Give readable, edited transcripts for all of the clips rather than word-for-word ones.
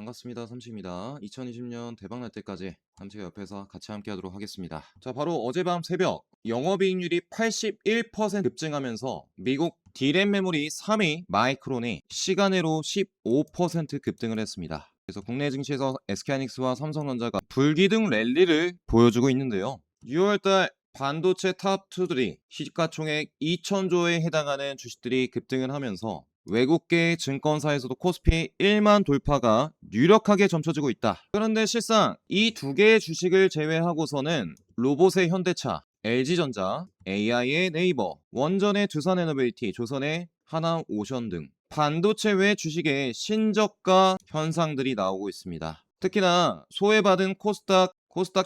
반갑습니다. 삼식입니다. 2020년 대박날 때까지 삼식의 옆에서 같이 함께 하도록 하겠습니다. 자, 바로 어젯밤 새벽 영업이익률이 81% 급증하면서 미국 D램 메모리 3위 마이크론이 시간으로 15% 급등을 했습니다. 그래서 국내 증시에서 SK하이닉스와 삼성전자가 불기둥 랠리를 보여주고 있는데요. 6월달 반도체 탑2들이 시가총액 2,000조에 해당하는 주식들이 급등을 하면서 외국계 증권사에서도 코스피 1만 돌파가 유력하게 점쳐지고 있다. 그런데 실상 이 두 개의 주식을 제외하고서는 로봇의 현대차, LG전자, AI의 네이버, 원전의 두산에너베이티, 조선의 하나오션 등 반도체 외 주식의 신저가 현상들이 나오고 있습니다. 특히나 소외받은 코스닥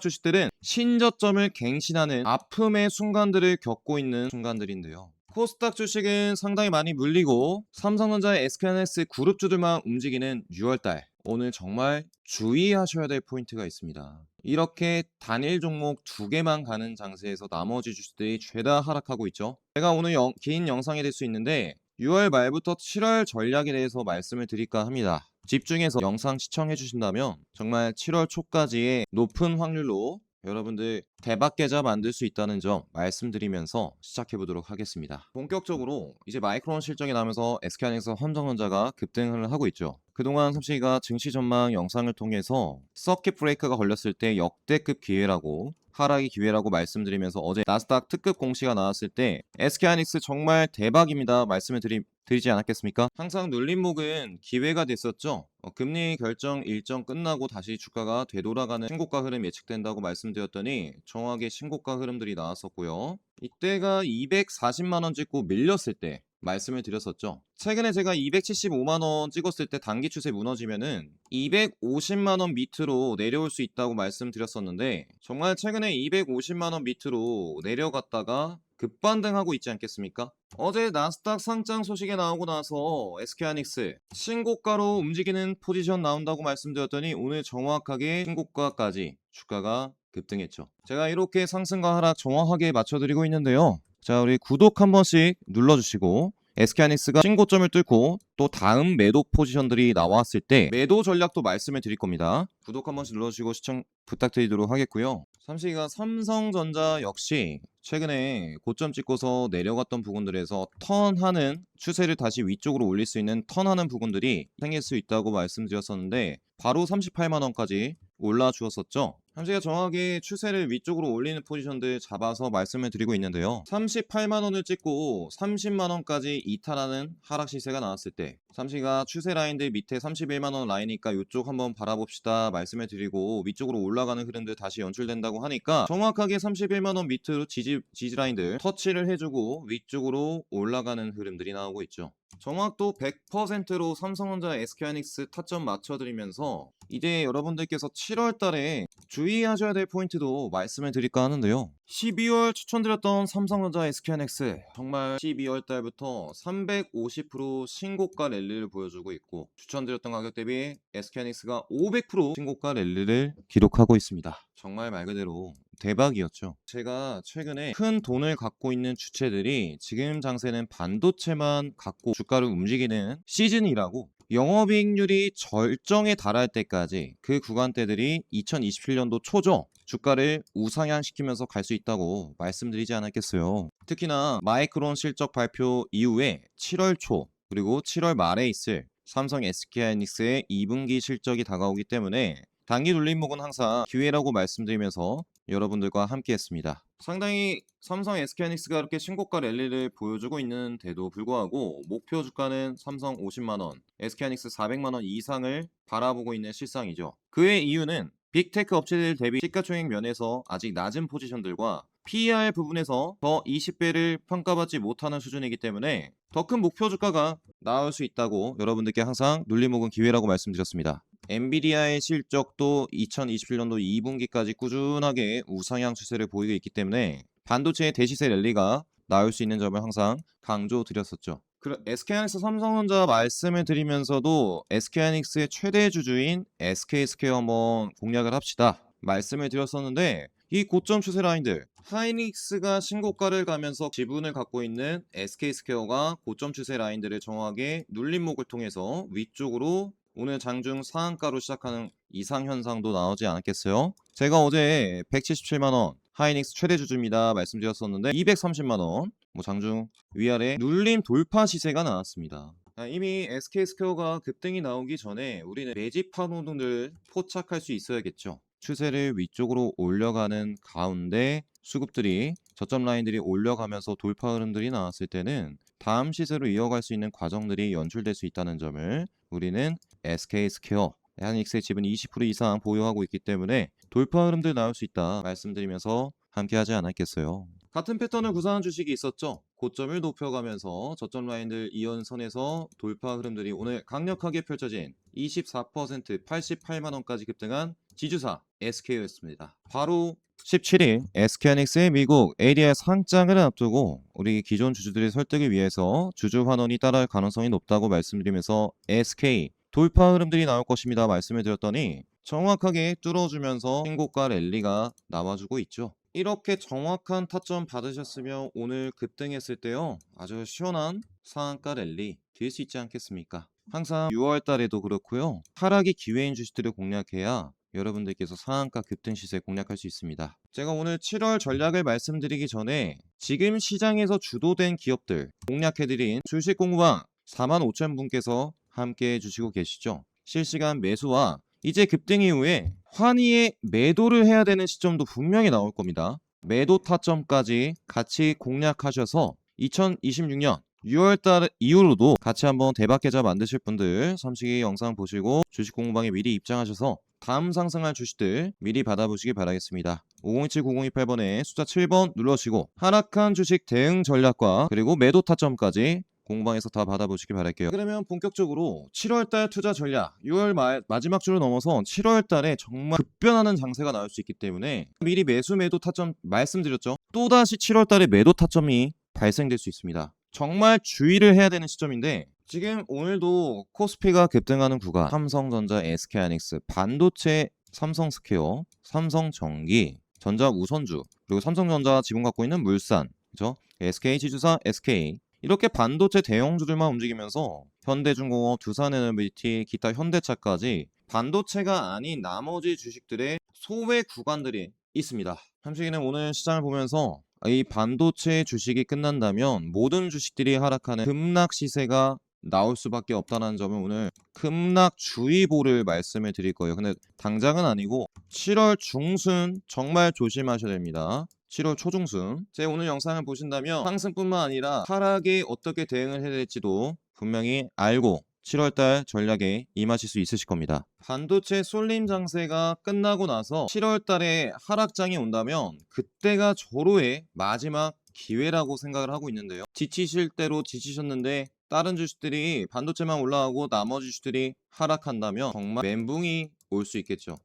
주식들은 신저점을 갱신하는 아픔의 순간들을 겪고 있는 순간들인데요. 코스닥 주식은 상당히 많이 물리고 삼성전자의 SK하이닉스 그룹주들만 움직이는 6월달, 오늘 정말 주의하셔야 될 포인트가 있습니다. 이렇게 단일 종목 두 개만 가는 장세에서 나머지 주식들이 죄다 하락하고 있죠. 제가 오늘 긴 영상이 될 수 있는데 6월 말부터 7월 전략에 대해서 말씀을 드릴까 합니다. 집중해서 영상 시청해 주신다면 정말 7월 초까지의 높은 확률로 여러분들 대박 계좌 만들 수 있다는 점 말씀드리면서 시작해 보도록 하겠습니다. 본격적으로 이제 마이크론 실적이 나면서 SK하이닉스 삼성전자가 급등을 하고 있죠. 그동안 삼식이가 증시 전망 영상을 통해서 서킷 브레이크가 걸렸을 때 역대급 기회라고, 하락의 기회라고 말씀드리면서 어제 나스닥 특급 공시가 나왔을 때 SK하이닉스 정말 대박입니다 말씀을 드리지 않았겠습니까? 항상 눌림목은 기회가 됐었죠. 금리 결정 일정 끝나고 다시 주가가 되돌아가는 신고가 흐름 예측된다고 말씀드렸더니 정확하게 신고가 흐름들이 나왔었고요. 이때가 240만원 찍고 밀렸을 때 말씀을 드렸었죠. 최근에 제가 275만원 찍었을 때 단기 추세 무너지면은 250만원 밑으로 내려올 수 있다고 말씀드렸었는데 정말 최근에 250만원 밑으로 내려갔다가 급반등하고 있지 않겠습니까? 어제 나스닥 상장 소식이 나오고 나서 SK하이닉스 신고가로 움직이는 포지션 나온다고 말씀드렸더니 오늘 정확하게 신고가까지 주가가 급등했죠. 제가 이렇게 상승과 하락 정확하게 맞춰드리고 있는데요. 자, 우리 구독 한 번씩 눌러주시고 SK하이닉스가 신고점을 뚫고 또 다음 매도 포지션들이 나왔을 때 매도 전략도 말씀을 드릴 겁니다. 구독 한 번씩 눌러주시고 시청 부탁드리도록 하겠고요. 삼식이가 삼성전자 역시 최근에 고점 찍고서 내려갔던 부분들에서 턴하는 추세를 다시 위쪽으로 올릴 수 있는 턴하는 부분들이 생길 수 있다고 말씀드렸었는데 바로 38만원까지 올라주었었죠. 삼식이가 정확하게 추세를 위쪽으로 올리는 포지션들 잡아서 말씀을 드리고 있는데요. 38만원을 찍고 30만원까지 이탈하는 하락 시세가 나왔을 때 삼식이가 추세 라인들 밑에 31만원 라인이니까 이쪽 한번 바라봅시다 말씀을 드리고 위쪽으로 올라가는 흐름들 다시 연출된다고 하니까 정확하게 31만원 밑으로 지지 라인들 터치를 해주고 위쪽으로 올라가는 흐름들이 나오고 있죠. 정확도 100%로 삼성전자 SK하이닉스 타점 맞춰드리면서 이제 여러분들께서 7월달에 주의하셔야 될 포인트도 말씀을 드릴까 하는데요. 12월 추천드렸던 삼성전자 SK하이닉스 정말 12월달부터 350% 신고가 랠리를 보여주고 있고 추천드렸던 가격 대비 SK하이닉스가 500% 신고가 랠리를 기록하고 있습니다. 정말 말 그대로 대박이었죠. 제가 최근에 큰 돈을 갖고 있는 주체들이 지금 장세는 반도체만 갖고 주가를 움직이는 시즌이라고 영업이익률이 절정에 달할 때까지 그 구간대들이 2027년도 초죠. 주가를 우상향시키면서 갈 수 있다고 말씀드리지 않았겠어요. 특히나 마이크론 실적 발표 이후에 7월 초 그리고 7월 말에 있을 삼성 SK하이닉스의 2분기 실적이 다가오기 때문에 단기 눌림목은 항상 기회라고 말씀드리면서 여러분들과 함께 했습니다. 상당히 삼성 SK하이닉스가 이렇게 신고가 랠리를 보여주고 있는데도 불구하고 목표 주가는 삼성 50만원, SK하이닉스 400만원 이상을 바라보고 있는 실상이죠. 그의 이유는 빅테크 업체들 대비 시가총액 면에서 아직 낮은 포지션들과 PER 부분에서 더 20배를 평가받지 못하는 수준이기 때문에 더 큰 목표 주가가 나올 수 있다고 여러분들께 항상 눌림목은 기회라고 말씀드렸습니다. 엔비디아의 실적도 2027년도 2분기까지 꾸준하게 우상향 추세를 보이고 있기 때문에 반도체의 대시세 랠리가 나올 수 있는 점을 항상 강조드렸었죠. SK하이닉스 삼성전자 말씀을 드리면서도 SK하이닉스의 최대 주주인 SK스퀘어 한번 공략을 합시다 말씀을 드렸었는데 이 고점 추세 라인들 하이닉스가 신고가를 가면서 지분을 갖고 있는 SK스퀘어가 고점 추세 라인들을 정확하게 눌림목을 통해서 위쪽으로 오늘 장중 상한가로 시작하는 이상 현상도 나오지 않았겠어요? 제가 어제 177만원 하이닉스 최대 주주입니다 말씀드렸었는데 230만원 장중 위아래 눌림 돌파 시세가 나왔습니다. 이미 SK스퀘어가 급등이 나오기 전에 우리는 매집한 호등을 포착할 수 있어야겠죠. 추세를 위쪽으로 올려가는 가운데 수급들이 저점 라인들이 올려가면서 돌파 흐름들이 나왔을 때는 다음 시세로 이어갈 수 있는 과정들이 연출될 수 있다는 점을 우리는 SK스퀘어 하이닉스의 지분 20% 이상 보유하고 있기 때문에 돌파 흐름들 나올 수 있다 말씀드리면서 함께 하지 않았겠어요. 같은 패턴을 구사한 주식이 있었죠. 고점을 높여가면서 저점 라인들 이연선에서 돌파 흐름들이 오늘 강력하게 펼쳐진 24% 88만원까지 급등한 지주사 SK였습니다. 바로 17일 SK하이닉스의 미국 ADR 상장을 앞두고 우리 기존 주주들의 설득을 위해서 주주 환원이 따라할 가능성이 높다고 말씀드리면서 SK 돌파 흐름들이 나올 것입니다 말씀을 드렸더니 정확하게 뚫어주면서 신고가 랠리가 나와주고 있죠. 이렇게 정확한 타점 받으셨으면 오늘 급등했을 때요 아주 시원한 상한가 랠리 될 수 있지 않겠습니까? 항상 6월 달에도 그렇고요 하락이 기회인 주식들을 공략해야 여러분들께서 상한가 급등 시세 공략할 수 있습니다. 제가 오늘 7월 전략을 말씀드리기 전에 지금 시장에서 주도된 기업들 공략해드린 주식 공부방 45,000분께서 함께 해주시고 계시죠. 실시간 매수와 이제 급등 이후에 환희의 매도를 해야 되는 시점도 분명히 나올 겁니다. 매도 타점까지 같이 공략하셔서 2026년 6월달 이후로도 같이 한번 대박 계좌 만드실 분들 삼식이 영상 보시고 주식 공부방에 미리 입장하셔서 다음 상승할 주식들 미리 받아보시기 바라겠습니다. 5027-9028번에 숫자 7번 눌러주시고 하락한 주식 대응 전략과 그리고 매도 타점까지 공방에서 다 받아보시기 바랄게요. 그러면 본격적으로 7월달 투자 전략 6월 마지막 주를 넘어서 7월달에 정말 급변하는 장세가 나올 수 있기 때문에 미리 매수 매도 타점 말씀드렸죠. 또다시 7월달에 매도 타점이 발생될 수 있습니다. 정말 주의를 해야 되는 시점인데 지금 오늘도 코스피가 급등하는 구간 삼성전자, SK하이닉스, 반도체, 삼성스퀘어, 삼성전기, 전자우선주 그리고 삼성전자 지분 갖고 있는 물산 그죠? SK지주사, SK 이렇게 반도체 대형주들만 움직이면서 현대중공업, 두산에너비티, 기타 현대차까지 반도체가 아닌 나머지 주식들의 소외 구간들이 있습니다. 삼식이는 오늘 시장을 보면서 이 반도체 주식이 끝난다면 모든 주식들이 하락하는 급락 시세가 나올 수밖에 없다는 점을 오늘 급락주의보를 말씀을 드릴 거예요. 근데 당장은 아니고 7월 중순 정말 조심하셔야 됩니다. 7월 초중순 제 오늘 영상을 보신다면 상승뿐만 아니라 하락에 어떻게 대응을 해야 될지도 분명히 알고 7월달 전략에 임하실 수 있으실 겁니다. 반도체 쏠림 장세가 끝나고 나서 7월달에 하락장이 온다면 그때가 절호의 마지막 기회라고 생각을 하고 있는데요. 지치실 대로 지치셨는데 다른 주식들이 반도체만 올라가고 나머지 주식들이 하락한다면 정말 멘붕이 올 수 있겠죠.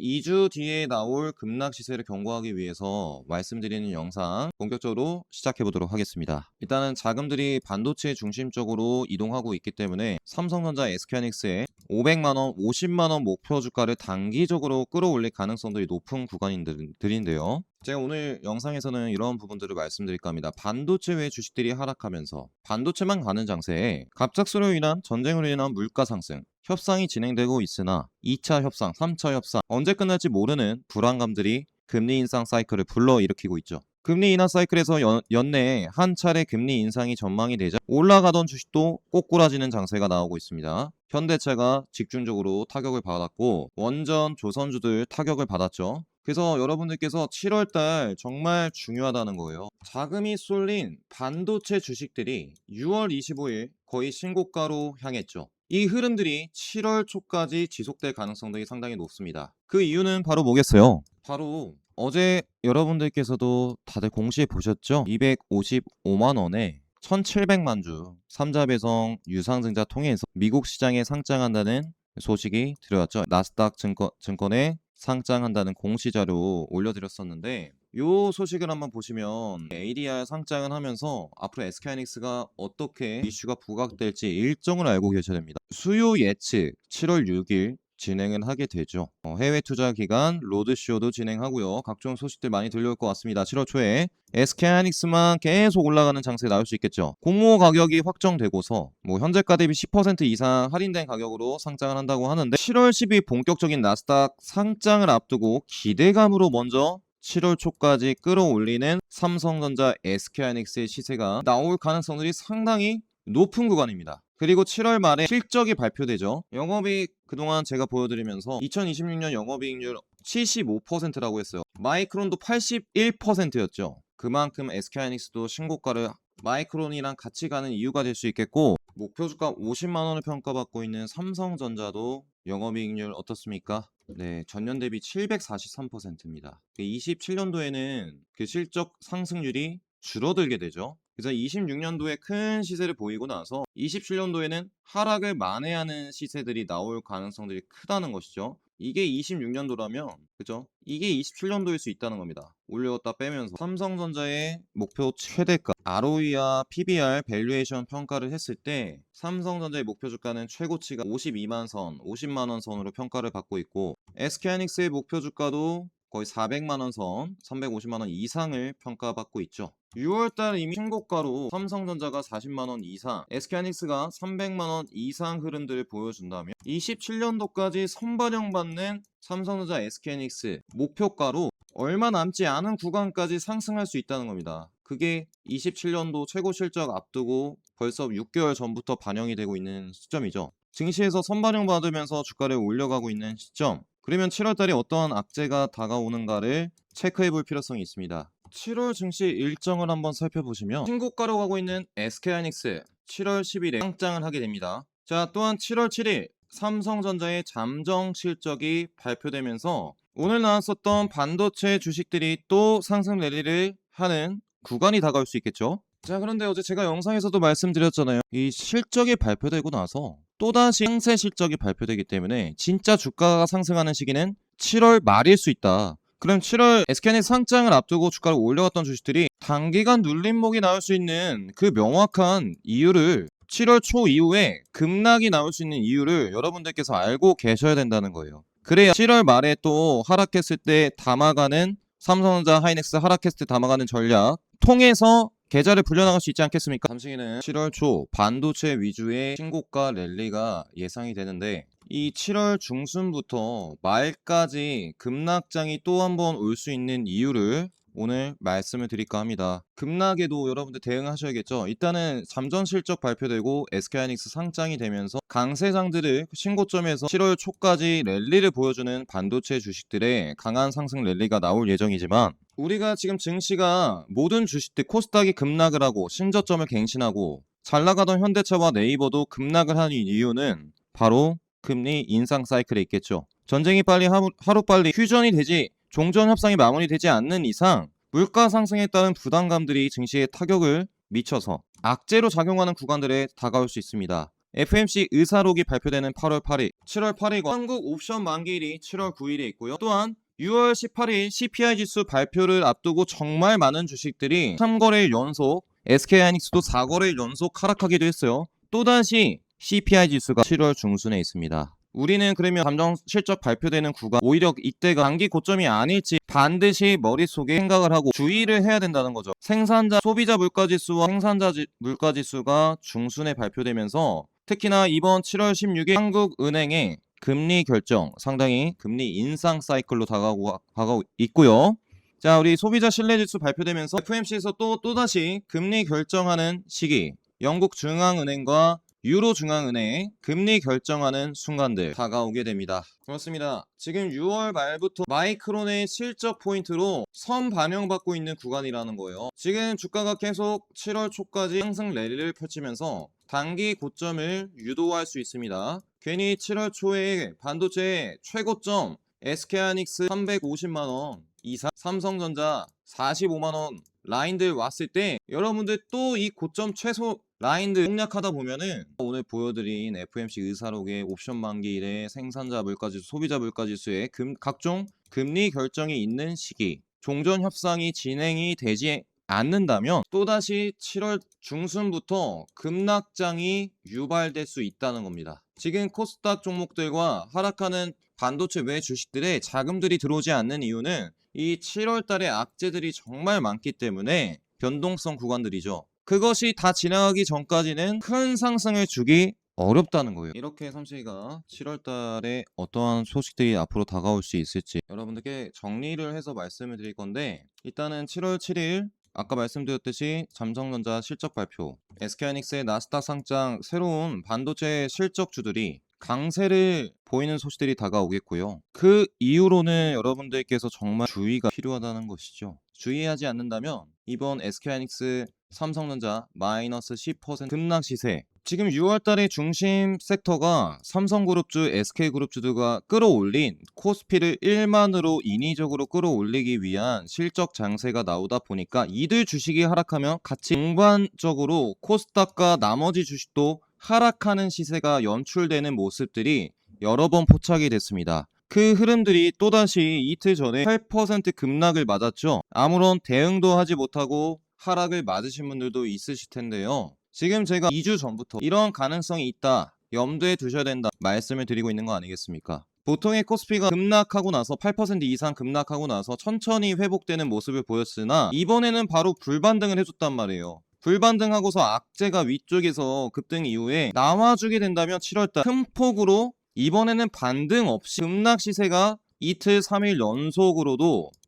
2주 뒤에 나올 급락 시세를 경고하기 위해서 말씀드리는 영상 본격적으로 시작해 보도록 하겠습니다. 일단은 자금들이 반도체 중심적으로 이동하고 있기 때문에 삼성전자, SK하이닉스의 500만원, 50만원 목표 주가를 단기적으로 끌어올릴 가능성들이 높은 구간들인데요. 제가 오늘 영상에서는 이런 부분들을 말씀드릴까 합니다. 반도체 외 주식들이 하락하면서 반도체만 가는 장세에 갑작스러워 인한 전쟁으로 인한 물가 상승 협상이 진행되고 있으나 2차 협상, 3차 협상 언제 끝날지 모르는 불안감들이 금리 인상 사이클을 불러일으키고 있죠. 금리 인하 사이클에서 연내에 한 차례 금리 인상이 전망이 되자 올라가던 주식도 꼬꾸라지는 장세가 나오고 있습니다. 현대차가 집중적으로 타격을 받았고 원전, 조선주들 타격을 받았죠. 그래서 여러분들께서 7월달 정말 중요하다는 거예요. 자금이 쏠린 반도체 주식들이 6월 25일 거의 신고가로 향했죠. 이 흐름들이 7월 초까지 지속될 가능성들이 상당히 높습니다. 그 이유는 바로 뭐겠어요? 바로 어제 여러분들께서도 다들 공시에 보셨죠? 255만원에 1700만 주 3자 배송 유상증자 통해서 미국 시장에 상장한다는 소식이 들어왔죠. 나스닥 증권에 상장한다는 공시자료 올려드렸었는데 요 소식을 한번 보시면 ADR 상장을 하면서 앞으로 SK하이닉스가 어떻게 이슈가 부각될지 일정을 알고 계셔야 됩니다. 수요 예측 7월 6일 진행을 하게 되죠. 해외 투자 기간 로드쇼도 진행하고요. 각종 소식들 많이 들려올 것 같습니다. 7월 초에 SK하이닉스만 계속 올라가는 장세 나올 수 있겠죠. 공모 가격이 확정되고서 현재가 대비 10% 이상 할인된 가격으로 상장을 한다고 하는데 7월 10일 본격적인 나스닥 상장을 앞두고 기대감으로 먼저 7월 초까지 끌어올리는 삼성전자, SK하이닉스의 시세가 나올 가능성들이 상당히 높은 구간입니다. 그리고 7월 말에 실적이 발표되죠. 영업이익 그동안 제가 보여드리면서 2026년 영업이익률 75%라고 했어요. 마이크론도 81%였죠. 그만큼 SK하이닉스도 신고가를 마이크론이랑 같이 가는 이유가 될 수 있겠고, 목표 주가 50만 원을 평가받고 있는 삼성전자도 영업이익률 어떻습니까? 네, 전년 대비 743%입니다. 27년도에는 그 실적 상승률이 줄어들게 되죠. 그래서 26년도에 큰 시세를 보이고 나서 27년도에는 하락을 만회하는 시세들이 나올 가능성들이 크다는 것이죠. 이게 26년도라면 그죠? 이게 27년도일 수 있다는 겁니다. 올렸다 빼면서 삼성전자의 목표 최대가 ROE와 PBR 밸류에이션 평가를 했을 때 삼성전자의 목표 주가는 최고치가 52만 선, 50만 원 선으로 평가를 받고 있고, SK하이닉스의 목표 주가도 거의 400만 원 선, 350만 원 이상을 평가받고 있죠. 6월달 이미 신고가로 삼성전자가 40만 원 이상, SK하이닉스가 300만 원 이상 흐름들을 보여준다면 27년도까지 선반영받는 삼성전자, SK하이닉스 목표가로 얼마 남지 않은 구간까지 상승할 수 있다는 겁니다. 그게 27년도 최고 실적 앞두고 벌써 6개월 전부터 반영이 되고 있는 시점이죠. 증시에서 선반영 받으면서 주가를 올려가고 있는 시점. 그러면 7월달에 어떠한 악재가 다가오는가를 체크해 볼 필요성이 있습니다. 7월 증시 일정을 한번 살펴보시면 신고가로 가고 있는 SK하이닉스 7월 10일에 상장을 하게 됩니다. 자, 또한 7월 7일 삼성전자의 잠정 실적이 발표되면서 오늘 나왔었던 반도체 주식들이 또 상승 랠리를 하는 구간이 다가올 수 있겠죠. 자, 그런데 어제 제가 영상에서도 말씀드렸잖아요. 이 실적이 발표되고 나서 또다시 상세 실적이 발표되기 때문에 진짜 주가가 상승하는 시기는 7월 말일 수 있다. 그럼 7월 SK하이닉스 상장을 앞두고 주가를 올려갔던 주식들이 단기간 눌림목이 나올 수 있는 그 명확한 이유를 7월 초 이후에 급락이 나올 수 있는 이유를 여러분들께서 알고 계셔야 된다는 거예요. 그래야 7월 말에 또 하락했을 때 담아가는 삼성전자, 하이닉스 하락했을 때 담아가는 전략 통해서 계좌를 불려나갈 수 있지 않겠습니까? 잠시기는 7월 초 반도체 위주의 신고가 랠리가 예상이 되는데 이 7월 중순부터 말까지 급락장이 또 한 번 올 수 있는 이유를 오늘 말씀을 드릴까 합니다. 급락에도 여러분들 대응하셔야겠죠. 일단은 잠정 실적 발표되고 SK하이닉스 상장이 되면서 강세장들을 신고점에서 7월 초까지 랠리를 보여주는 반도체 주식들의 강한 상승 랠리가 나올 예정이지만, 우리가 지금 증시가 모든 주식들 코스닥이 급락을 하고 신저점을 갱신하고 잘 나가던 현대차와 네이버도 급락을 하는 이유는 바로 금리 인상 사이클에 있겠죠. 전쟁이 빨리 하루빨리 휴전이 되지, 종전 협상이 마무리되지 않는 이상 물가 상승에 따른 부담감들이 증시에 타격을 미쳐서 악재로 작용하는 구간들에 다가올 수 있습니다. FMC 의사록이 발표되는 8월 8일, 7월 8일과 한국 옵션 만기일이 7월 9일에 있고요. 또한 6월 18일 CPI 지수 발표를 앞두고 정말 많은 주식들이 3거래일 연속, SK하이닉스도 4거래일 연속 하락하기도 했어요. 또다시 CPI 지수가 7월 중순에 있습니다. 우리는 그러면 잠정 실적 발표되는 구간, 오히려 이때가 단기 고점이 아닐지 반드시 머릿속에 생각을 하고 주의를 해야 된다는 거죠. 생산자 소비자 물가지수와 생산자 물가지수가 중순에 발표되면서 특히나 이번 7월 16일 한국은행의 금리 결정, 상당히 금리 인상 사이클로 다가오고 있고요. 자, 우리 소비자 신뢰지수 발표되면서 FMC에서 또다시 금리 결정하는 시기, 영국 중앙은행과 유로 중앙은행 금리 결정하는 순간들 다가오게 됩니다. 그렇습니다. 지금 6월 말부터 마이크론의 실적 포인트로 선 반영받고 있는 구간이라는 거예요. 지금 주가가 계속 7월 초까지 상승 랠리를 펼치면서 단기 고점을 유도할 수 있습니다. 괜히 7월 초에 반도체 최고점 SK하이닉스 350만원 이상, 삼성전자 45만원 라인들 왔을 때 여러분들 또 이 고점 최소 라인들 공략하다 보면은 오늘 보여드린 FMC 의사록의 옵션 만기일의 생산자 물가지수, 소비자 물가지수의 각종 금리 결정이 있는 시기, 종전 협상이 진행이 되지 않는다면 또다시 7월 중순부터 급락장이 유발될 수 있다는 겁니다. 지금 코스닥 종목들과 하락하는 반도체 외 주식들에 자금들이 들어오지 않는 이유는 이 7월 달에 악재들이 정말 많기 때문에 변동성 구간들이죠. 그것이 다 지나가기 전까지는 큰 상승을 주기 어렵다는 거예요. 이렇게 삼식이가 7월 달에 어떠한 소식들이 앞으로 다가올 수 있을지 여러분들께 정리를 해서 말씀을 드릴 건데, 일단은 7월 7일 아까 말씀드렸듯이 삼성전자 실적 발표, SK하이닉스의 나스닥 상장 새로운 반도체 실적주들이 강세를 보이는 소식들이 다가오겠고요. 그 이후로는 여러분들께서 정말 주의가 필요하다는 것이죠. 주의하지 않는다면 이번 SK하이닉스 삼성전자 마이너스 10% 급락 시세, 지금 6월 달에 중심 섹터가 삼성그룹주, SK그룹주들과 끌어올린 코스피를 1만으로 인위적으로 끌어올리기 위한 실적 장세가 나오다 보니까 이들 주식이 하락하면 같이 동반적으로 코스닥과 나머지 주식도 하락하는 시세가 연출되는 모습들이 여러 번 포착이 됐습니다. 그 흐름들이 또다시 이틀 전에 8% 급락을 맞았죠. 아무런 대응도 하지 못하고 하락을 맞으신 분들도 있으실 텐데요. 지금 제가 2주 전부터 이런 가능성이 있다, 염두에 두셔야 된다 말씀을 드리고 있는 거 아니겠습니까? 보통의 코스피가 급락하고 나서 8% 이상 급락하고 나서 천천히 회복되는 모습을 보였으나 이번에는 바로 불반등을 해줬단 말이에요. 불반등하고서 악재가 위쪽에서 급등 이후에 나와주게 된다면 7월달 큰 폭으로 이번에는 반등 없이 급락 시세가 이틀 3일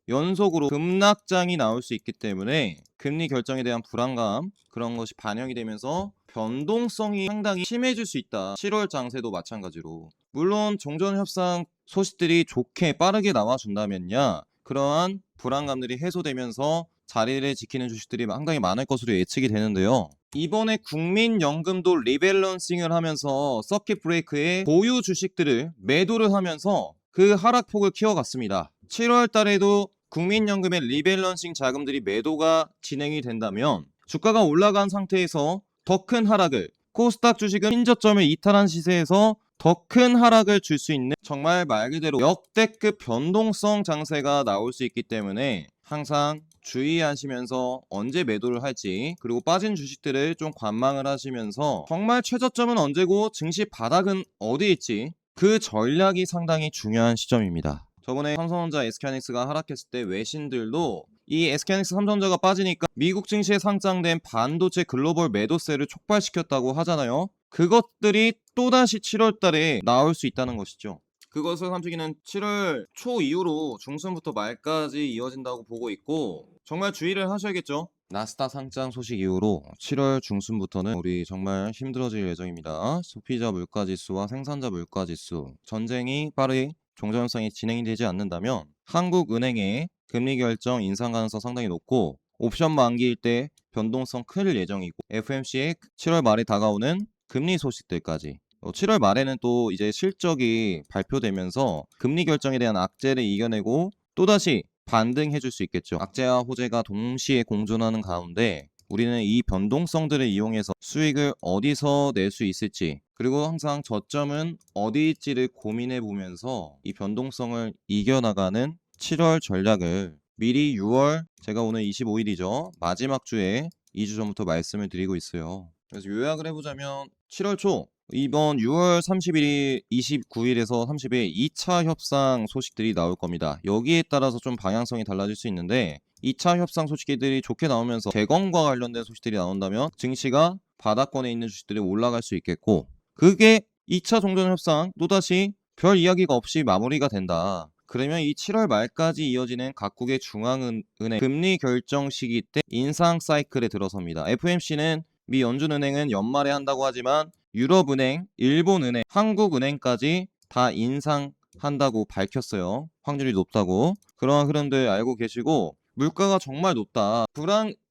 연속으로 급락장이 나올 수 있기 때문에 금리 결정에 대한 불안감, 그런 것이 반영이 되면서 변동성이 상당히 심해질 수 있다. 7월 장세도 마찬가지로. 물론 종전협상 소식들이 좋게 빠르게 나와준다면야 그러한 불안감들이 해소되면서 자리를 지키는 주식들이 상당히 많을 것으로 예측이 되는데요. 이번에 국민연금도 리밸런싱을 하면서 서킷 브레이크에 보유 주식들을 매도를 하면서 그 하락폭을 키워갔습니다. 7월 달에도 국민연금의 리밸런싱 자금들이 매도가 진행이 된다면 주가가 올라간 상태에서 더 큰 하락을, 코스닥 주식은 신저점을 이탈한 시세에서 더 큰 하락을 줄 수 있는 정말 말 그대로 역대급 변동성 장세가 나올 수 있기 때문에 항상 주의하시면서 언제 매도를 할지, 그리고 빠진 주식들을 좀 관망을 하시면서 정말 최저점은 언제고 증시 바닥은 어디일지 그 전략이 상당히 중요한 시점입니다. 저번에 삼성전자, SK하이닉스가 하락했을 때 외신들도 이 SK하이닉스 삼성전자가 빠지니까 미국 증시에 상장된 반도체 글로벌 매도세를 촉발시켰다고 하잖아요. 그것들이 또다시 7월 달에 나올 수 있다는 것이죠. 그것을 삼식이는 7월 초 이후로 중순부터 말까지 이어진다고 보고 있고, 정말 주의를 하셔야겠죠. 나스닥 상장 소식 이후로 7월 중순부터는 우리 정말 힘들어질 예정입니다. 소비자 물가지수와 생산자 물가지수, 전쟁이 빠르게 종전협상이 진행이 되지 않는다면 한국은행의 금리 결정 인상 가능성 상당히 높고, 옵션 만기일 때 변동성 클 예정이고, FMC의 7월 말에 다가오는 금리 소식들까지, 7월 말에는 또 이제 실적이 발표되면서 금리 결정에 대한 악재를 이겨내고 또다시 반등해 줄 수 있겠죠. 악재와 호재가 동시에 공존하는 가운데 우리는 이 변동성들을 이용해서 수익을 어디서 낼 수 있을지, 그리고 항상 저점은 어디일지를 고민해 보면서 이 변동성을 이겨나가는 7월 전략을 미리 6월, 제가 오늘 25일이죠. 마지막 주에 2주 전부터 말씀을 드리고 있어요. 그래서 요약을 해보자면 7월 초 이번 6월 31일, 29일에서 30일 2차 협상 소식들이 나올 겁니다. 여기에 따라서 좀 방향성이 달라질 수 있는데, 2차 협상 소식들이 좋게 나오면서 재건과 관련된 소식들이 나온다면 증시가 바닥권에 있는 주식들이 올라갈 수 있겠고, 그게 2차 종전협상 또다시 별 이야기가 없이 마무리가 된다. 그러면 이 7월 말까지 이어지는 각국의 중앙은행 금리 결정 시기 때 인상 사이클에 들어섭니다. FMC는 미 연준은행은 연말에 한다고 하지만 유럽은행, 일본은행, 한국은행까지 다 인상한다고 밝혔어요. 확률이 높다고. 그러한 흐름들 알고 계시고, 물가가 정말 높다.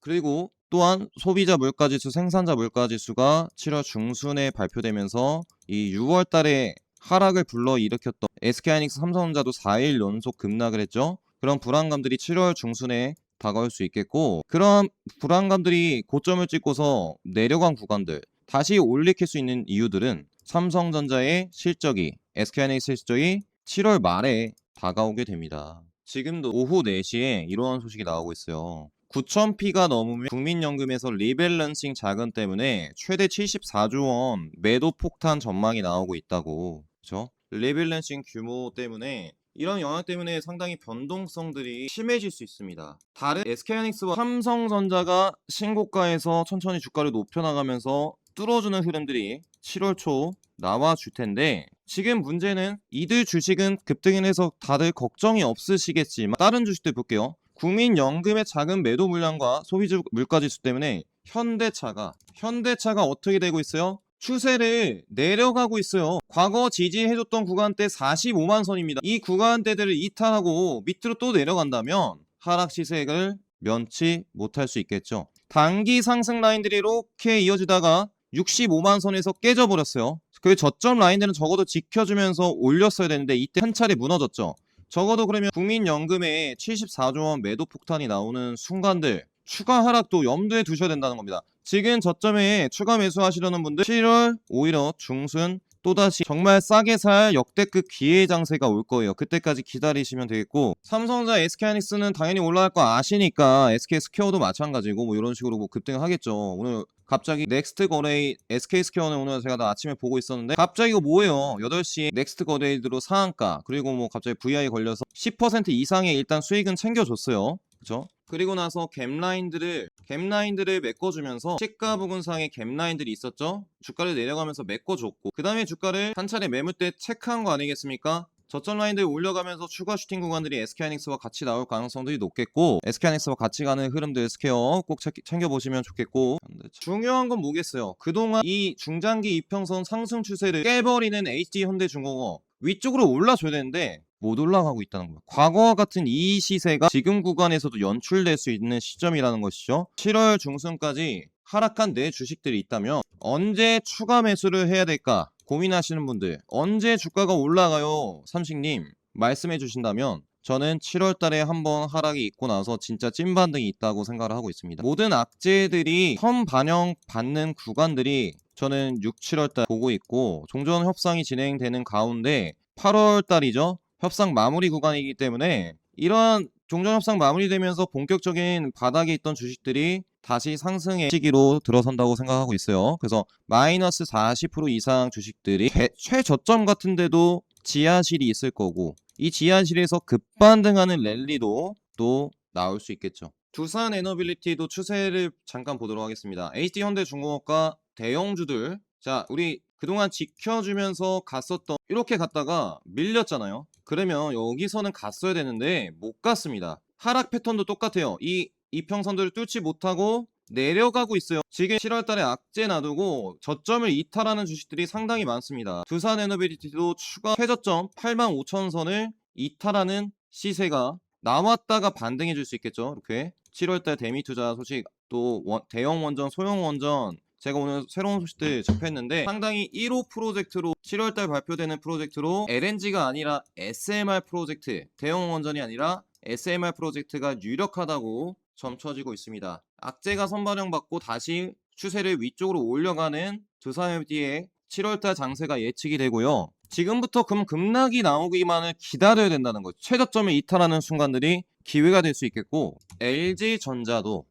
그리고 또한 소비자 물가지수, 생산자 물가지수가 7월 중순에 발표되면서 이 6월 달에 하락을 불러일으켰던 SK하이닉스, 삼성전자도 4일 연속 급락을 했죠. 그런 불안감들이 7월 중순에 다가올 수 있겠고, 그런 불안감들이 고점을 찍고서 내려간 구간들 다시 올리킬 수 있는 이유들은 삼성전자의 실적이, SK하이닉스 실적이 7월 말에 다가오게 됩니다. 지금도 오후 4시에 이러한 소식이 나오고 있어요. 9,000P가 넘으면 국민연금에서 리밸런싱 자금 때문에 최대 74조 원 매도 폭탄 전망이 나오고 있다고. 그죠? 리밸런싱 규모 때문에 이런 영향 때문에 상당히 변동성들이 심해질 수 있습니다. 다른 SK하이닉스와 삼성전자가 신고가에서 천천히 주가를 높여나가면서 뚫어주는 흐름들이 7월 초 나와줄 텐데, 지금 문제는 이들 주식은 급등을 해서 다들 걱정이 없으시겠지만 다른 주식들 볼게요. 국민연금의 작은 매도 물량과 소비주 물가지수 때문에 현대차가 어떻게 되고 있어요? 추세를 내려가고 있어요. 과거 지지해줬던 구간대 45만 선입니다. 이 구간대들을 이탈하고 밑으로 또 내려간다면 하락 시세를 면치 못할 수 있겠죠. 단기 상승 라인들이 이렇게 이어지다가 65만 선에서 깨져버렸어요. 그 저점 라인들은 적어도 지켜주면서 올렸어야 되는데 이때 한 차례 무너졌죠. 적어도 그러면 국민연금에 74조 원 매도 폭탄이 나오는 순간들 추가 하락도 염두에 두셔야 된다는 겁니다. 지금 저점에 추가 매수하시려는 분들 7월 오히려 중순 또다시 정말 싸게 살 역대급 기회 장세가 올 거예요. 그때까지 기다리시면 되겠고, 삼성전자, SK하이닉스는 당연히 올라갈 거 아시니까 SK스퀘어도 마찬가지고 뭐 이런 식으로 뭐 급등을 하겠죠. 오늘 갑자기 넥스트 거래일 SK스퀘어는 오늘 제가 다 아침에 보고 있었는데 갑자기 이거 뭐예요? 8시에 넥스트 거래일로 상한가, 그리고 뭐 갑자기 VI 걸려서 10% 이상의 일단 수익은 챙겨줬어요. 그죠? 그리고 나서 갭라인들을 메꿔주면서 시가 부근상의 갭라인들이 있었죠. 주가를 내려가면서 메꿔줬고, 그 다음에 주가를 한 차례 매물대 체크한 거 아니겠습니까? 저점 라인들 올려가면서 추가 슈팅 구간들이 SK하이닉스와 같이 나올 가능성들이 높겠고, SK하이닉스와 같이 가는 흐름들 스퀘어 꼭 챙겨보시면 좋겠고, 중요한 건 뭐겠어요? 그동안 이 중장기 이평선 상승 추세를 깨버리는 HD현대중공업 위쪽으로 올라줘야 되는데 못 올라가고 있다는 거예요. 과거와 같은 이 시세가 지금 구간에서도 연출될 수 있는 시점이라는 것이죠. 7월 중순까지 하락한 내 주식들이 있다면 언제 추가 매수를 해야 될까 고민하시는 분들, 언제 주가가 올라가요? 삼식님 말씀해 주신다면 저는 7월 달에 한번 하락이 있고 나서 진짜 찐 반등이 있다고 생각을 하고 있습니다. 모든 악재들이 선반영 받는 구간들이 저는 6, 7월 달 보고 있고, 종전 협상이 진행되는 가운데 8월 달이죠. 협상 마무리 구간이기 때문에 이러한 종전 협상 마무리되면서 본격적인 바닥에 있던 주식들이 다시 상승의 시기로 들어선다고 생각하고 있어요. 그래서 마이너스 40% 이상 주식들이 최저점 같은데도 지하실이 있을 거고, 이 지하실에서 급반등하는 랠리도 또 나올 수 있겠죠. 두산 에너빌리티도 추세를 잠깐 보도록 하겠습니다. HD현대중공업과 대형주들, 자 우리 그동안 지켜주면서 갔었던, 이렇게 갔다가 밀렸잖아요. 그러면 여기서는 갔어야 되는데 못 갔습니다. 하락 패턴도 똑같아요. 이 이평선들을 뚫지 못하고 내려가고 있어요. 지금 7월 달에 악재 놔두고 저점을 이탈하는 주식들이 상당히 많습니다. 두산 에너빌리티도 추가 최저점 85,000선을 이탈하는 시세가 나왔다가 반등해 줄 수 있겠죠. 이렇게 7월 달 대미투자 소식, 또 대형 원전, 소형 원전, 제가 오늘 새로운 소식들 접했는데 상당히 1호 프로젝트로 7월달 발표되는 프로젝트로 LNG가 아니라 SMR 프로젝트, 대형 원전이 아니라 SMR 프로젝트가 유력하다고 점쳐지고 있습니다. 악재가 선반영받고 다시 추세를 위쪽으로 올려가는 두산에너비티의 7월달 장세가 예측이 되고요. 지금부터 급락이 나오기만을 기다려야 된다는 거죠. 최저점을 이탈하는 순간들이 기회가 될 수 있겠고, LG전자도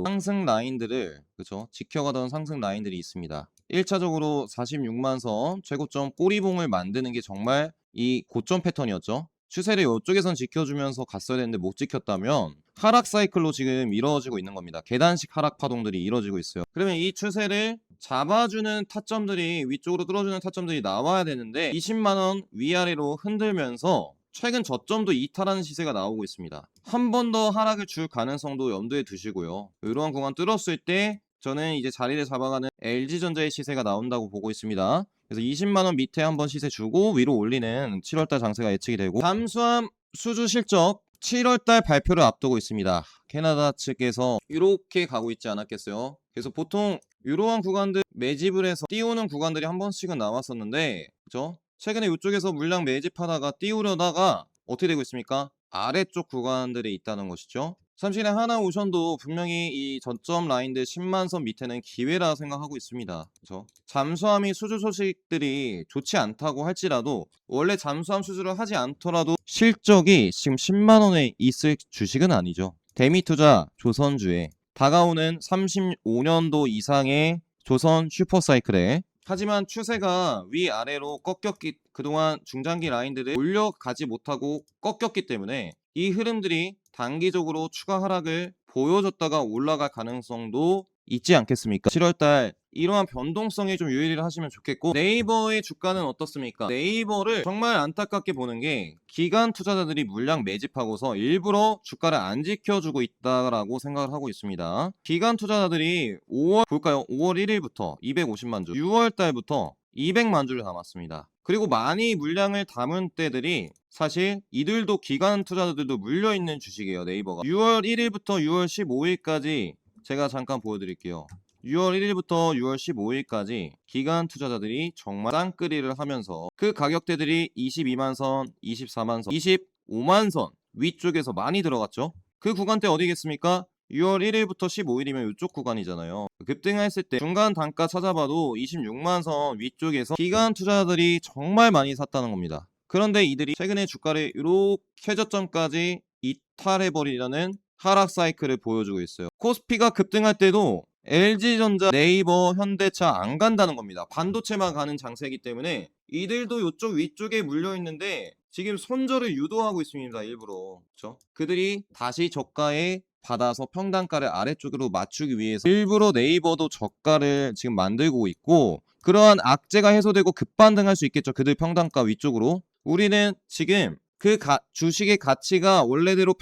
상승 라인들을, 그쵸, 지켜가던 상승 라인들이 있습니다. 1차적으로 46만 선 최고점 꼬리봉을 만드는 게 정말 이 고점 패턴이었죠. 추세를 이쪽에선 지켜주면서 갔어야 되는데 못 지켰다면 하락 사이클로 지금 이루어지고 있는 겁니다. 계단식 하락 파동들이 이루어지고 있어요. 그러면 이 추세를 잡아주는 타점들이, 위쪽으로 뚫어주는 타점들이 나와야 되는데 20만원 위아래로 흔들면서 최근 저점도 이탈하는 시세가 나오고 있습니다. 한 번 더 하락을 줄 가능성도 염두에 두시고요. 이러한 구간 뚫었을 때 저는 이제 자리를 잡아가는 LG전자의 시세가 나온다고 보고 있습니다. 그래서 20만원 밑에 한번 시세 주고 위로 올리는 7월달 장세가 예측이 되고, 잠수함 수주 실적 7월달 발표를 앞두고 있습니다. 캐나다 측에서 이렇게 가고 있지 않았겠어요? 그래서 보통 이러한 구간들 매집을 해서 띄우는 구간들이 한 번씩은 나왔었는데, 그죠? 최근에 이쪽에서 물량 매집하다가 띄우려다가 어떻게 되고 있습니까? 아래쪽 구간들에 있다는 것이죠. 삼신의 하나오션도 분명히 이 저점 라인들 10만선 밑에는 기회라 생각하고 있습니다. 그렇죠? 잠수함이 수주 소식들이 좋지 않다고 할지라도, 원래 잠수함 수주를 하지 않더라도 실적이 지금 10만원에 있을 주식은 아니죠. 대미투자 조선주에 다가오는 35년도 이상의 조선 슈퍼사이클에 하지만 추세가 위아래로 꺾였기 그동안 중장기 라인들을 올려가지 못하고 꺾였기 때문에 이 흐름들이 단기적으로 추가 하락을 보여줬다가 올라갈 가능성도 있지 않겠습니까? 7월달 이러한 변동성에 좀 유의를 하시면 좋겠고 네이버의 주가는 어떻습니까? 네이버를 정말 안타깝게 보는 게 기관 투자자들이 물량 매집하고서 일부러 주가를 안 지켜주고 있다라고 생각을 하고 있습니다. 기관 투자자들이 5월 볼까요? 5월 1일부터 250만 주, 6월 달부터 200만 주를 담았습니다. 그리고 많이 물량을 담은 때들이 사실 이들도 기관 투자자들도 물려있는 주식이에요. 네이버가 6월 1일부터 6월 15일까지 제가 잠깐 보여드릴게요. 6월 1일부터 6월 15일까지 기관 투자자들이 정말 짱끌이를 하면서 그 가격대들이 22만 선, 24만 선, 25만 선 위쪽에서 많이 들어갔죠. 그 구간대 어디겠습니까? 6월 1일부터 15일이면 이쪽 구간이잖아요. 급등했을 때 중간 단가 찾아봐도 26만 선 위쪽에서 기관 투자자들이 정말 많이 샀다는 겁니다. 그런데 이들이 최근에 주가를 이렇게 최저점까지 이탈해버리려는 하락 사이클을 보여주고 있어요. 코스피가 급등할 때도 LG전자, 네이버, 현대차 안 간다는 겁니다. 반도체만 가는 장세이기 때문에 이들도 이쪽 위쪽에 물려있는데 지금 손절을 유도하고 있습니다. 일부러. 그렇죠? 그들이 다시 저가에 받아서 평단가를 아래쪽으로 맞추기 위해서 일부러 네이버도 저가를 지금 만들고 있고 그러한 악재가 해소되고 급반등할 수 있겠죠. 그들 평단가 위쪽으로. 우리는 지금 그 주식의 가치가 원래대로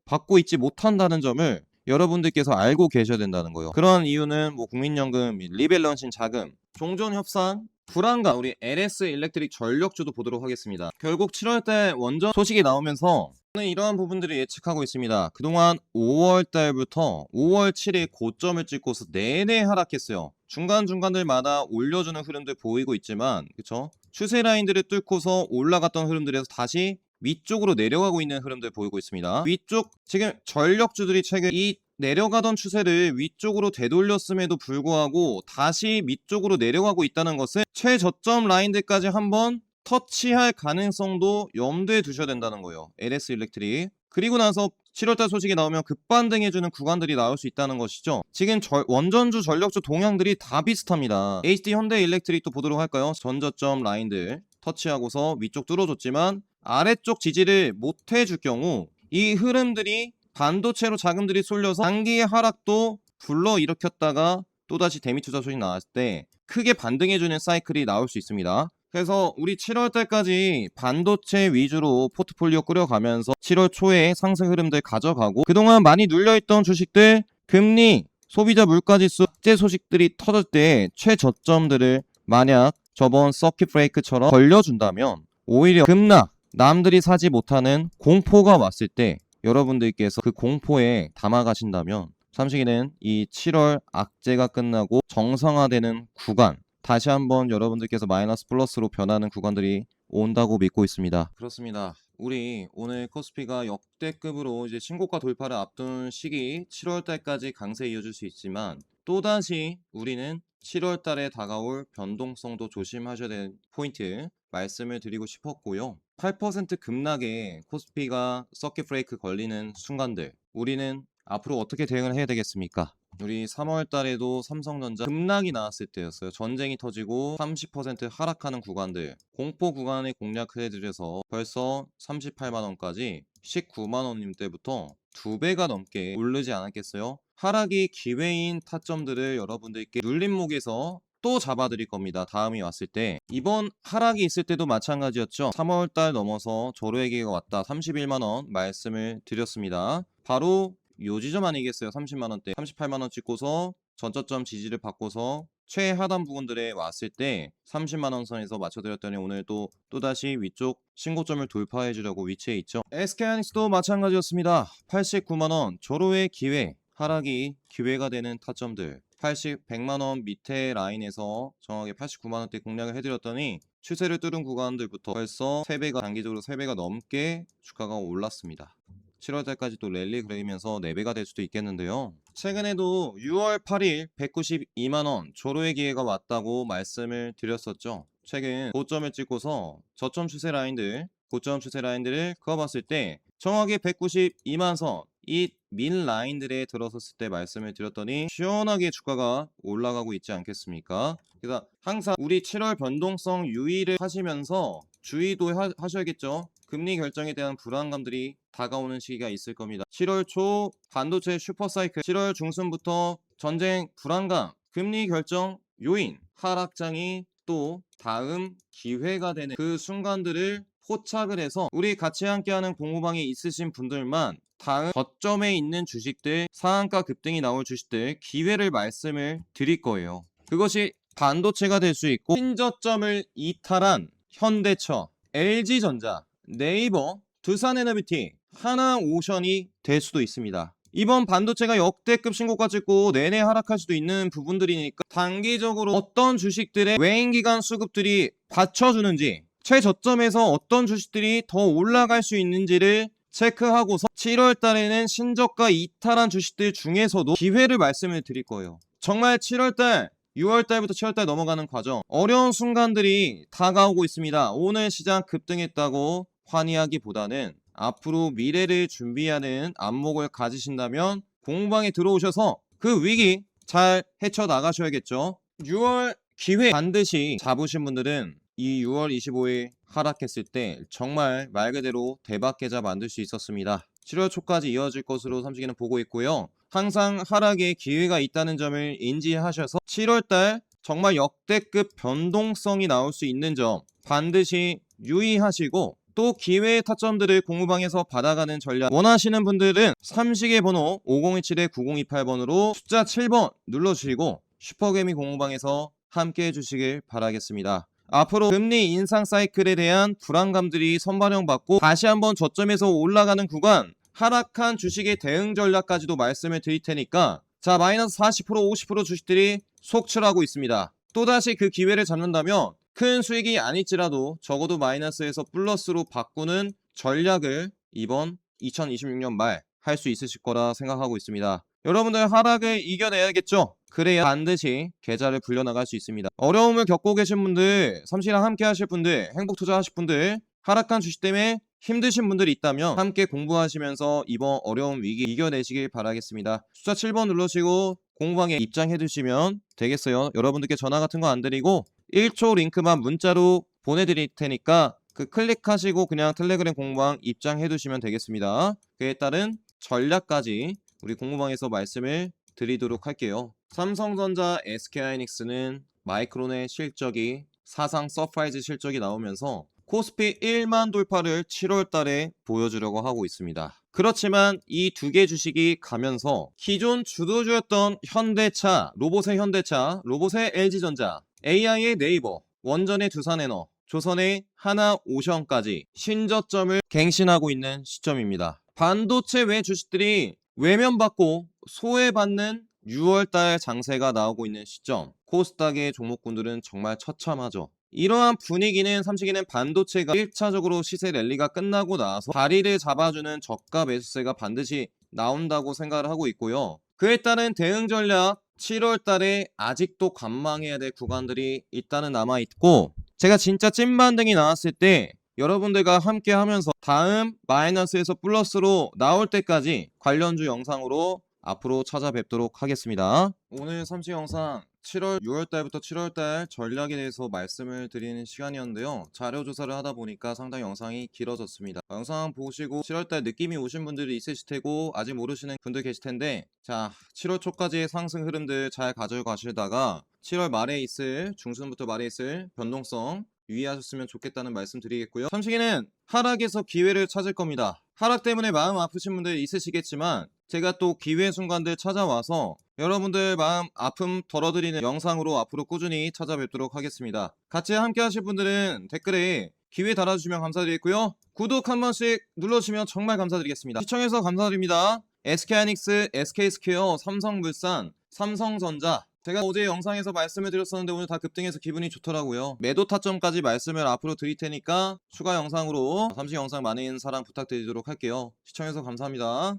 받고 있지 못한다는 점을 여러분들께서 알고 계셔야 된다는 거예요. 그런 이유는 뭐 국민연금, 리밸런싱 자금, 종전 협상, 불안감, 우리 LS 일렉트릭 전력주도 보도록 하겠습니다. 결국 7월달 원전 소식이 나오면서 저는 이러한 부분들을 예측하고 있습니다. 그동안 5월달부터 5월 7일 고점을 찍고서 내내 하락했어요. 중간중간들마다 올려주는 흐름들 보이고 있지만 그쵸? 추세 라인들을 뚫고서 올라갔던 흐름들에서 다시 위쪽으로 내려가고 있는 흐름들 보이고 있습니다. 위쪽 지금 전력주들이 최근 이 내려가던 추세를 위쪽으로 되돌렸음에도 불구하고 다시 밑쪽으로 내려가고 있다는 것은 최저점 라인들까지 한번 터치할 가능성도 염두에 두셔야 된다는 거예요. LS 일렉트릭. 그리고 나서 7월달 소식이 나오면 급반등해주는 구간들이 나올 수 있다는 것이죠. 지금 원전주, 전력주 동향들이 다 비슷합니다. HD 현대 일렉트릭도 보도록 할까요? 전저점 라인들 터치하고서 위쪽 뚫어줬지만 아래쪽 지지를 못 해줄 경우 이 흐름들이 반도체로 자금들이 쏠려서 단기의 하락도 불러일으켰다가 또다시 대미투자 소식 나왔을 때 크게 반등해주는 사이클이 나올 수 있습니다. 그래서 우리 7월달까지 반도체 위주로 포트폴리오 꾸려가면서 7월 초에 상승 흐름들 가져가고 그동안 많이 눌려있던 주식들 금리, 소비자 물가지수 악재 소식들이 터질 때 최저점들을 만약 저번 서킷 브레이크처럼 걸려준다면 오히려 급락, 남들이 사지 못하는 공포가 왔을 때 여러분들께서 그 공포에 담아가신다면 삼식이는 이 7월 악재가 끝나고 정상화되는 구간 다시 한번 여러분들께서 마이너스 플러스로 변하는 구간들이 온다고 믿고 있습니다. 그렇습니다. 우리 오늘 코스피가 역대급으로 이제 신고가 돌파를 앞둔 시기 7월 달까지 강세 이어질 수 있지만 또다시 우리는 7월 달에 다가올 변동성도 조심하셔야 되는 포인트 말씀을 드리고 싶었고요. 8% 급락에 코스피가 서킷 브레이크 걸리는 순간들 우리는 앞으로 어떻게 대응을 해야 되겠습니까? 우리 3월 달에도 삼성전자 급락이 나왔을 때였어요. 전쟁이 터지고 30% 하락하는 구간들 공포 구간에 공략해드려서 벌써 38만원까지 19만원님 때부터 2배가 넘게 오르지 않았겠어요? 하락이 기회인 타점들을 여러분들께 눌림목에서 또 잡아드릴 겁니다. 다음이 왔을 때 이번 하락이 있을 때도 마찬가지였죠. 3월달 넘어서 조로에게가 왔다 31만원 말씀을 드렸습니다. 바로 요 지점 아니겠어요? 30만원대 38만원 찍고서 전저점 지지를 받고서 최하단 부분들에 왔을 때 30만원 선에서 맞춰드렸더니 오늘 또다시 위쪽 신고점을 돌파해 주려고 위치해 있죠. SK하이닉스도 마찬가지였습니다. 89만원 조로의 기회 하락이 기회가 되는 타점들 100만원 밑에 라인에서 정확하게 89만원대 공략을 해드렸더니 추세를 뚫은 구간들부터 벌써 3배가 단기적으로 3배가 넘게 주가가 올랐습니다. 7월달까지 또 랠리 그리면서 4배가 될 수도 있겠는데요. 최근에도 6월 8일 192만원 조로의 기회가 왔다고 말씀을 드렸었죠. 최근 고점을 찍고서 저점 추세 라인들 고점 추세 라인들을 그어봤을 때 정확히 192만 선 이 민 라인들에 들어섰을 때 말씀을 드렸더니 시원하게 주가가 올라가고 있지 않겠습니까? 그래서 항상 우리 7월 변동성 유의를 하시면서 주의도 하셔야겠죠. 금리 결정에 대한 불안감들이 다가오는 시기가 있을 겁니다. 7월 초 반도체 슈퍼사이클, 7월 중순부터 전쟁 불안감, 금리 결정 요인, 하락장이 또 다음 기회가 되는 그 순간들을 포착을 해서 우리 같이 함께하는 공부방에 있으신 분들만 다음 저점에 있는 주식들, 상한가 급등이 나올 주식들 기회를 말씀을 드릴 거예요. 그것이 반도체가 될 수 있고 신저점을 이탈한 현대차, LG전자, 네이버, 두산에너비티, 하나오션이 될 수도 있습니다. 이번 반도체가 역대급 신고가 찍고 내내 하락할 수도 있는 부분들이니까 단기적으로 어떤 주식들의 외인기간 수급들이 받쳐주는지, 최저점에서 어떤 주식들이 더 올라갈 수 있는지를 체크하고서 7월 달에는 신저가 이탈한 주식들 중에서도 기회를 말씀을 드릴 거예요. 정말 7월 달 6월 달부터 7월 달 넘어가는 과정, 어려운 순간들이 다가오고 있습니다. 오늘 시장 급등했다고 환희하기보다는 앞으로 미래를 준비하는 안목을 가지신다면 공부방에 들어오셔서 그 위기 잘 헤쳐나가셔야겠죠. 6월 기회 반드시 잡으신 분들은 이 6월 25일 하락했을 때 정말 말 그대로 대박 계좌 만들 수 있었습니다. 7월 초까지 이어질 것으로 삼식이는 보고 있고요. 항상 하락에 기회가 있다는 점을 인지하셔서 7월달 정말 역대급 변동성이 나올 수 있는 점 반드시 유의하시고, 또 기회의 타점들을 공부방에서 받아가는 전략 원하시는 분들은 삼식의 번호 5027-9028번으로 숫자 7번 눌러주시고 슈퍼개미 공부방에서 함께 해주시길 바라겠습니다. 앞으로 금리 인상 사이클에 대한 불안감들이 선반영받고 다시 한번 저점에서 올라가는 구간, 하락한 주식의 대응 전략까지도 말씀을 드릴 테니까 자, 마이너스 40% 50% 주식들이 속출하고 있습니다. 또다시 그 기회를 잡는다면 큰 수익이 아닐지라도 적어도 마이너스에서 플러스로 바꾸는 전략을 이번 2026년 말 할 수 있으실 거라 생각하고 있습니다. 여러분들 하락을 이겨내야겠죠? 그래야 반드시 계좌를 불려나갈 수 있습니다. 어려움을 겪고 계신 분들, 삼시랑 함께 하실 분들, 행복 투자하실 분들, 하락한 주식 때문에 힘드신 분들이 있다면 함께 공부하시면서 이번 어려운 위기 이겨내시길 바라겠습니다. 숫자 7번 누르시고 공부방에 입장해 두시면 되겠어요. 여러분들께 전화 같은 거 안 드리고 1초 링크만 문자로 보내드릴 테니까 그 클릭하시고 그냥 텔레그램 공부방 입장해 두시면 되겠습니다. 그에 따른 전략까지 우리 공부방에서 말씀을 드리도록 할게요. 삼성전자, SK하이닉스는 마이크론의 실적이 사상 서프라이즈 실적이 나오면서 코스피 1만 돌파를 7월 달에 보여주려고 하고 있습니다. 그렇지만 이 두 개 주식이 가면서 기존 주도주였던 현대차, 로봇의 현대차, 로봇의 LG전자, AI의 네이버, 원전의 두산에너, 조선의 하나오션까지 신저점을 갱신하고 있는 시점입니다. 반도체 외 주식들이 외면받고 소외받는 6월달 장세가 나오고 있는 시점, 코스닥의 종목군들은 정말 처참하죠. 이러한 분위기는 삼식이는 반도체가 1차적으로 시세 랠리가 끝나고 나서 자리를 잡아주는 저가 매수세가 반드시 나온다고 생각을 하고 있고요. 그에 따른 대응 전략 7월 달에 아직도 관망해야 될 구간들이 일단은 남아있고, 제가 진짜 찐 반등이 나왔을 때 여러분들과 함께 하면서 다음 마이너스에서 플러스로 나올 때까지 관련주 영상으로 앞으로 찾아뵙도록 하겠습니다. 오늘 삼식 영상 6월달부터 7월달 전략에 대해서 말씀을 드리는 시간이었는데요. 자료 조사를 하다 보니까 상당히 영상이 길어졌습니다. 영상 보시고 7월달 느낌이 오신 분들이 있으실 테고 아직 모르시는 분들 계실 텐데, 자, 7월 초까지의 상승 흐름들 잘 가져가시다가 7월 말에 있을, 중순부터 말에 있을 변동성 유의하셨으면 좋겠다는 말씀 드리겠고요. 삼식이는 하락에서 기회를 찾을 겁니다. 하락 때문에 마음 아프신 분들 있으시겠지만 제가 또 기회 순간들 찾아와서 여러분들 마음 아픔 덜어드리는 영상으로 앞으로 꾸준히 찾아뵙도록 하겠습니다. 같이 함께 하실 분들은 댓글에 기회 달아주시면 감사드리겠고요. 구독 한 번씩 눌러주시면 정말 감사드리겠습니다. 시청해서 감사드립니다. SK하이닉스, SK스퀘어, 삼성물산, 삼성전자, 제가 어제 영상에서 말씀을 드렸었는데 오늘 다 급등해서 기분이 좋더라고요. 매도 타점까지 말씀을 앞으로 드릴 테니까 추가 영상으로 삼식 영상 많은 사랑 부탁드리도록 할게요. 시청해서 감사합니다.